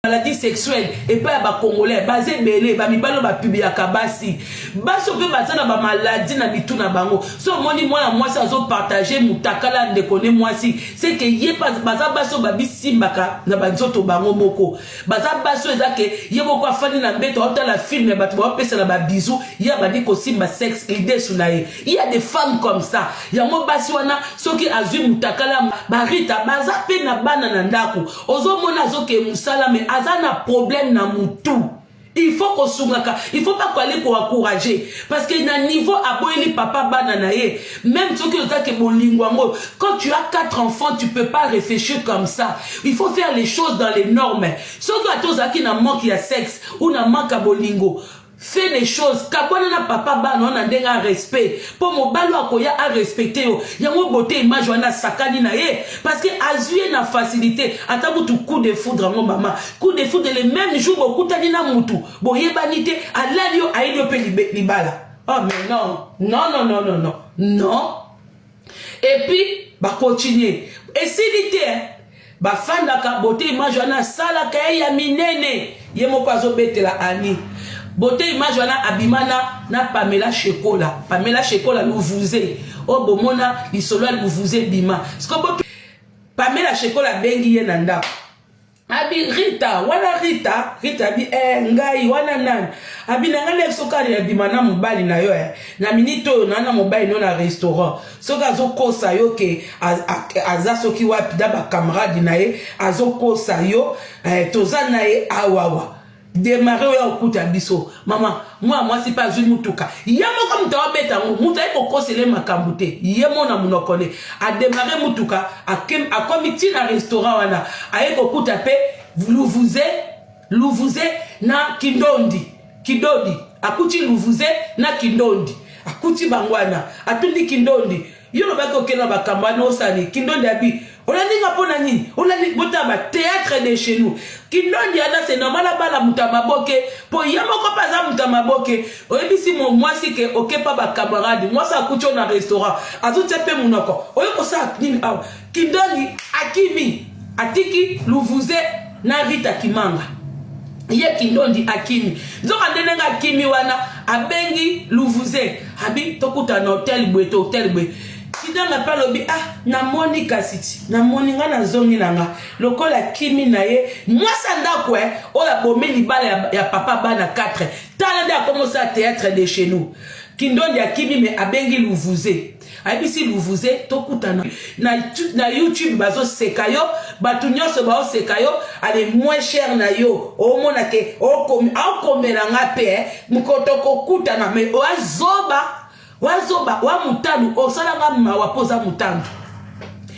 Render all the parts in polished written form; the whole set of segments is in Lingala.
maladie sexuelle et pas ba congolais basé belé ba mibalo ba publia kabasi baso pe bazana ba maladie na bituna bango so moni moi ça zo partager mutakala ndekone moi si c'est que yé pas baza baso ba bisimbaka na banzoto bango moko baza baso ezake yé moko afani na mbeto autant la film ba to pesa na ba bisou ya ba di ko simba sexe idée sunaye il y a des femmes comme ça ya mo basi wana soki azui mutakala ba rita baza pe na bana na ndako ozo mona zo ke musala mais azana problème na mutu. Il faut qu'on soumaka, il faut pas qu'on aille pour encourager parce que na niveau aboyeli papa bananaye même ceux qui ont que mon lingwango quand tu as 4 enfants tu peux pas réfléchir comme ça. Il faut faire les choses dans les normes. Ceux qui ont qui na manque ya sexe ou na manque à bolingo fais les choses kabona na papa bana on a ndenga respect pour mon balo akoya a respecter yo yango beauté image wana sakani na ye parce que azuye na facilité ata mutu coup de foudre mon maman coup de foudre les mêmes jours beaucoup tani na mutu boyebanité alali yo ayo pe libala oh mais non et puis ba continuer et s'ilité ba fanda ka beauté image wana sala ka ya minene ye moko azobetela ani beauté image wana abimana na Pamela Shekola nous vous oh bomona lisolo vous bima parce Pamela Shekola bengi ye nanda abi Rita bi ngai wana nan abi nanga lef sokari ya bimana mobali na yo na minito na mobali no na restaurant soka zo kosa yo ke aza soki wapi da ba camarade na ye azo kosa yo toza na ye awawa démarrer au kuta biso maman moi c'est pas une mutuka yamo comme ta beta muta eko kosele makambute yemo na munokone a démarrer mutuka a comité na restaurant wana a eko kuta pe louvuze na kindondi akuti louvuze na kindondi akuti bangwana atundi kindondi yolo bako kena bakambana osani kindondi abi olandinga pona nini olandi bota ba théâtre de chez nous kindondi ada c'est normal bala mutamaboke po yamoko paza mutamaboke oyebisi moi si ke okepa ba camarade moi ça kucho na restaurant azutepe munoko oyeko sa nini aw kindondi akimi atiki louvuze na Rita Kimanga ye kindondi akimi nzoka ndenenga akimi wana abengi louvuze abi tokuta na hotel bwe kidanga palobi na Monica City na moninga na zongi nanga lokola kimi na ye mwasa ndako ola bomeli bala ya papa bana 4 talande a commencé à théâtre de chez nous kindondi akimi me abengi louvuze abisi louvuze tokutana na YouTube bazo sekayo batu nyonso ba sekayo ale moins cher na yo o mona ke o komela ngape mukotoko kutana me wazoba wa mutanu osalanga mawapoza mutandu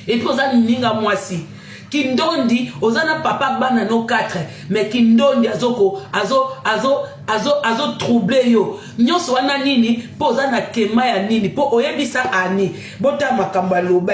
et puis oza ninga mwasi kindondi ozana papa bana no 4 mais kindondi azo troubler yo nyonso wana nini po ozana kema ya nini po oyebisa ani bota makamba loba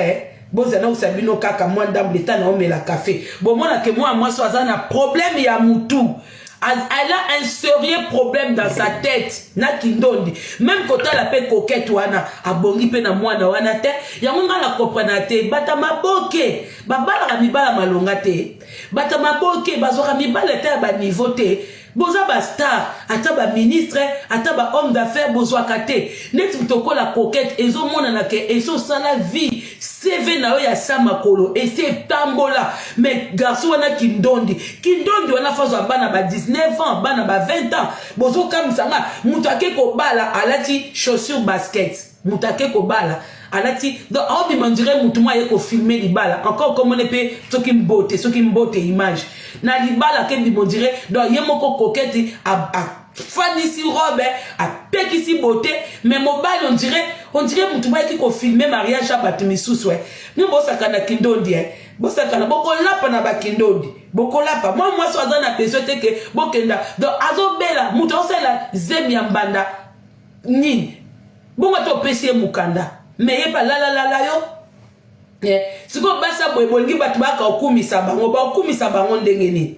bozana usabino kaka mwanda mbeta na omela café bomona ke moi so azana problème ya mutu. Elle a un sérieux problème dans sa tête na kindondi même quand elle appelle coquette wana abongi pe na mwana wana te yango ngala comprendre te bata maboke babala mibala malonga te bata maboke bazoka mibala te ba niveau te boza ba star ata ba ministre ata ba homme d'affaires bozwa kate net mutoko la coquette ezo mona na ke ezo sala vie CV na yo ya samakolo et c'est tambola mais garçon wana kindondi wana fazo bana ba 19 ans bana ba 20 ans bozo kamsanga mutake ko bala alati chaussure basket mutake ko bala alati donc on demanderait mutuma yeko filmer libala encore comme on peut soki mbote image na libala ke demanderait donc yemoko coquette a fanisi robe a pekisi beauté mais mobile on dirait mutuma yeko filmer mariage à batumisusu ni bosaka na kindondi bosaka na bokolapa na bakindondi bokolapa moi so azana besoin te ke bokenda donc azobela mutu osela zemi ya mbanda nini bongo to pesi mukanda mais yeba la yo siko basa bolingi batu baka okumisa bango ndenge nini